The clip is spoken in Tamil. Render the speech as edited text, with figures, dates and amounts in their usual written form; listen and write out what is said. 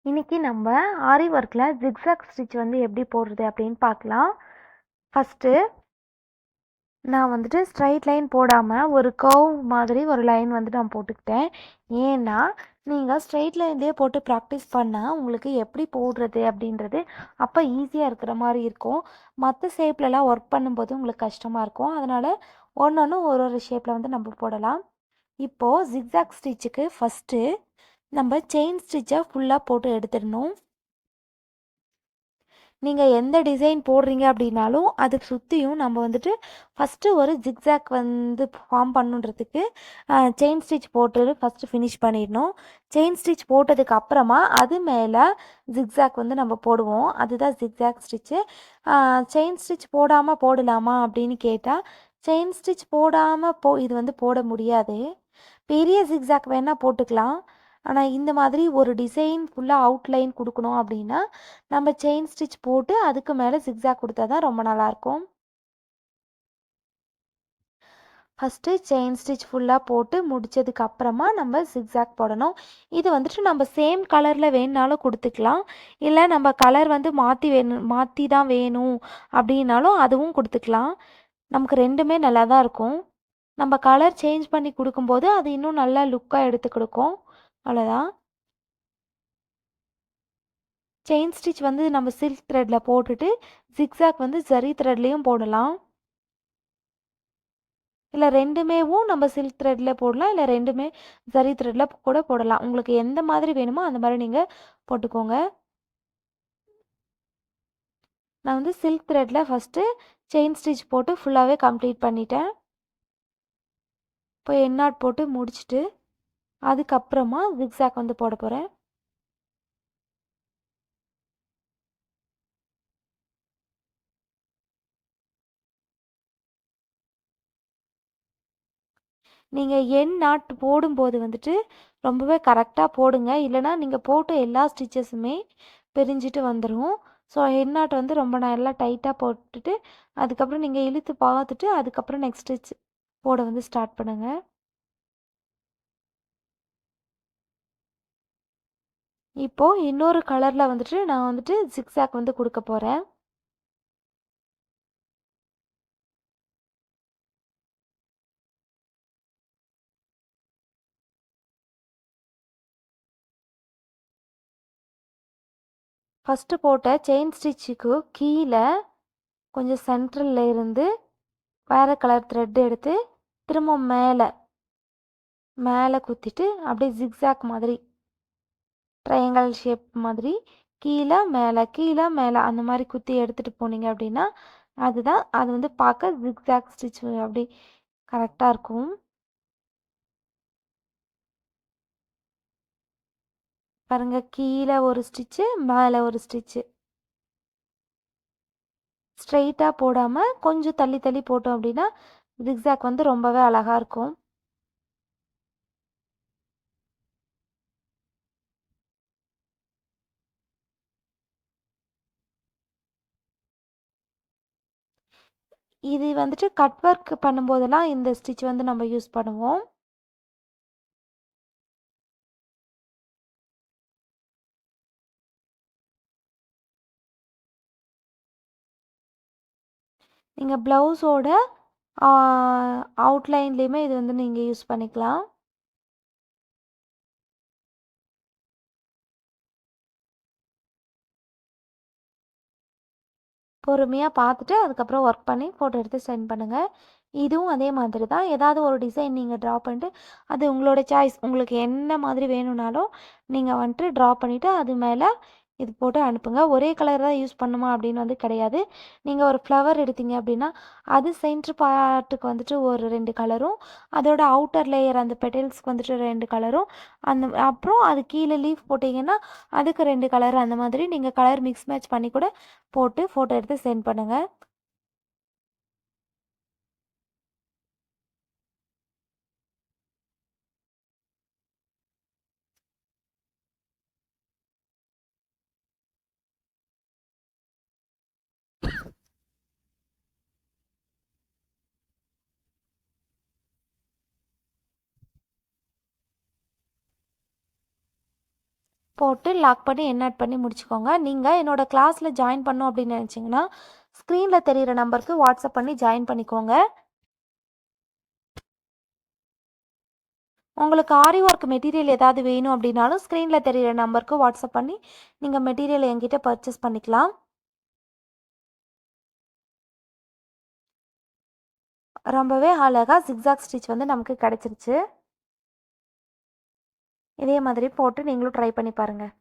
இன்னைக்கு நம்ம ஆரி ஒர்க்கில் ஜிக்ஸாக் ஸ்டிச் வந்து எப்படி போடுறது அப்படின்னு பார்க்கலாம். ஃபஸ்ட்டு நான் வந்துட்டு ஸ்ட்ரைட் லைன் போடாமல் ஒரு கர்வ் மாதிரி ஒரு லைன் வந்து நான் போட்டுக்கிட்டேன். ஏன்னா நீங்கள் ஸ்ட்ரெயிட் லைன்லேயே போட்டு ப்ராக்டிஸ் பண்ணால் உங்களுக்கு எப்படி போடுறது அப்படின்றது அப்போ ஈஸியாக இருக்கிற மாதிரி இருக்கும். மற்ற ஷேப்லலாம் ஒர்க் பண்ணும்போது உங்களுக்கு கஷ்டமாக இருக்கும். அதனால் ஒன்று ஒரு ஷேப்பில் வந்து நம்ம போடலாம். இப்போது ஜிக்ஸாக் ஸ்டிச்சுக்கு ஃபஸ்ட்டு நம்ம செயின் ஸ்டிச்சை ஃபுல்லாக போட்டு எடுத்துடணும். நீங்கள் எந்த டிசைன் போடுறீங்க அப்படின்னாலும் அது சுற்றியும் நம்ம வந்துட்டு ஃபஸ்ட்டு ஒரு ஜிக்ஸாக் வந்து ஃபார்ம் பண்ணுன்றதுக்கு செயின் ஸ்டிச் போட்டு ஃபஸ்ட்டு ஃபினிஷ் பண்ணிடணும். செயின் ஸ்டிச் போட்டதுக்கு அப்புறமா அது மேலே ஜிக்ஸாக் வந்து நம்ம போடுவோம். அதுதான் ஜிக்ஸாக் ஸ்டிச்சு. செயின் ஸ்டிச் போடாமல் போடலாமா அப்படின்னு கேட்டால் செயின் ஸ்டிச் போடாமல் இது வந்து போட முடியாது. பெரிய ஜிக்ஸாக் வேணால் போட்டுக்கலாம். ஆனால் இந்த மாதிரி ஒரு டிசைன் ஃபுல்லாக அவுட்லைன் கொடுக்கணும் அப்படின்னா நம்ம செயின் ஸ்டிச் போட்டு அதுக்கு மேலே ஜிக்ஸாக் கொடுத்தா தான் ரொம்ப நல்லாயிருக்கும். ஃபஸ்ட்டு செயின் ஸ்டிச் ஃபுல்லாக போட்டு முடித்ததுக்கு அப்புறமா நம்ம ஜிக்ஸாக் போடணும். இது வந்துட்டு நம்ம சேம் கலரில் வேணுனாலும் கொடுத்துக்கலாம். இல்லை நம்ம கலர் வந்து மாற்றி தான் வேணும் அப்படின்னாலும் அதுவும் கொடுத்துக்கலாம். நமக்கு ரெண்டுமே நல்லா தான் இருக்கும். நம்ம கலர் சேஞ்ச் பண்ணி கொடுக்கும்போது அது இன்னும் நல்லா லுக்காக எடுத்து கொடுக்கும். அவ்வளோதான். செயின் ஸ்டிச் வந்து நம்ம சில்க் த்ரெட்டில் போட்டுட்டு ஜிக்ஸாக் வந்து ஜரி த்ரெட்லேயும் போடலாம். இல்லை ரெண்டுமேவும் நம்ம சில்க் த்ரெட்டில் போடலாம். இல்லை ரெண்டுமே ஜரி த்ரெட்டில் கூட போடலாம். உங்களுக்கு எந்த மாதிரி வேணுமோ அந்த மாதிரி நீங்கள் போட்டுக்கோங்க. நான் வந்து சில்க் த்ரெட்டில் ஃபஸ்ட்டு செயின் ஸ்டிச் போட்டு ஃபுல்லாகவே கம்ப்ளீட் பண்ணிட்டேன். இப்போ எண்ணாட் போட்டு முடிச்சுட்டு அதுக்கப்புறமா ஜிக்ஸாக் வந்து போட போகிறேன். நீங்கள் எண் நாட்டு போடும்போது வந்துட்டு ரொம்பவே கரெக்டாக போடுங்க. இல்லைனா நீங்கள் போட்ட எல்லா ஸ்டிச்சஸுமே பிரிஞ்சிட்டு வந்துடும். ஸோ எண் நாட்டு வந்து ரொம்ப நல்லா டைட்டாக போட்டுட்டு அதுக்கப்புறம் நீங்கள் இழுத்து பார்த்துட்டு அதுக்கப்புறம் நெக்ஸ்ட் ஸ்டிச் போட வந்து ஸ்டார்ட் பண்ணுங்கள். இப்போது இன்னொரு கலரில் வந்துட்டு நான் வந்துட்டு ஜிக்ஸாக் வந்து கொடுக்க போகிறேன். ஃபஸ்ட்டு போட்ட செயின் ஸ்டிச்சுக்கு கீழே கொஞ்சம் சென்ட்ரலில் இருந்து வேறு கலர் த்ரெட் எடுத்து திரும்ப மேலே குத்திட்டு அப்படியே ஜிக்ஸாக் மாதிரி ட்ரையாங்கல் ஷேப் மாதிரி கீழே மேலே அந்த மாதிரி குத்தி எடுத்துகிட்டு போனீங்க அப்படின்னா அதுதான் அது வந்து பார்க்க ஜிக்ஸாக் ஸ்டிச் அப்படி கரெக்டாக இருக்கும். பாருங்கள், கீழே ஒரு ஸ்டிச்சு மேலே ஒரு ஸ்டிச்சு. ஸ்ட்ரெயிட்டாக போடாமல் கொஞ்சம் தள்ளி தள்ளி போட்டோம் அப்படின்னா ஜிக்ஸாக் வந்து ரொம்பவே அழகாக இருக்கும். இது வந்துட்டு கட் ஒர்க் பண்ணும்போதெல்லாம் இந்த ஸ்டிச் வந்து நம்ம யூஸ் பண்ணுவோம். நீங்கள் ப்ளவுஸோட அவுட்லைன்லேயுமே இது வந்து நீங்கள் யூஸ் பண்ணிக்கலாம். பொறுமையாக பார்த்துட்டு அதுக்கப்புறம் ஒர்க் பண்ணி ஃபோட்டோ எடுத்து சென்ட் பண்ணுங்கள். இதுவும் அதே மாதிரி தான். ஏதாவது ஒரு டிசைன் நீங்கள் ட்ரா பண்ணிட்டு அது உங்களோட சாய்ஸ். உங்களுக்கு என்ன மாதிரி வேணும்னாலும் நீங்கள் வந்துட்டு ட்ரா பண்ணிவிட்டு அது மேலே இது போட்டு அனுப்புங்க. ஒரே கலர் தான் யூஸ் பண்ணுமா அப்படின்னு வந்து கிடையாது. நீங்கள் ஒரு ஃப்ளவர் எடுத்தீங்க அப்படின்னா அது சென்ட்ரு பார்ட்டுக்கு வந்துட்டு ஒரு 2 கலரும், அதோட அவுட்டர் லேயர் அந்த பெட்டல்ஸ்க்கு வந்துட்டு 2 கலரும், அப்புறம் அது கீழே லீஃப் போட்டிங்கன்னா அதுக்கு 2 கலர், அந்த மாதிரி நீங்கள் கலர் மிக்ஸ் மேட்ச் பண்ணி கூட போட்டு ஃபோட்டோ எடுத்து சென்ட் பண்ணுங்கள். போட்டு லாக் பண்ணி என்ஆட் பண்ணி முடிச்சுக்கோங்க. நீங்கள் என்னோட கிளாஸில் ஜாயின் பண்ணணும் அப்படின்னு நினச்சிங்கன்னா ஸ்க்ரீனில் தெரிகிற நம்பருக்கு வாட்ஸ்அப் பண்ணி ஜாயின் பண்ணிக்கோங்க. உங்களுக்கு ஆரி ஒர்க் மெட்டீரியல் ஏதாவது வேணும் அப்படின்னாலும் ஸ்க்ரீனில் தெரிகிற நம்பருக்கு வாட்ஸ்அப் பண்ணி நீங்கள் மெட்டீரியல் என்கிட்ட பர்ச்சேஸ் பண்ணிக்கலாம். ரொம்பவே அழகாக ஜிக்ஸாக் ஸ்டிச் வந்து நமக்கு கிடச்சிருச்சு. இதே மாதிரி போட்டு நீங்களும் ட்ரை பண்ணி பாருங்கள்.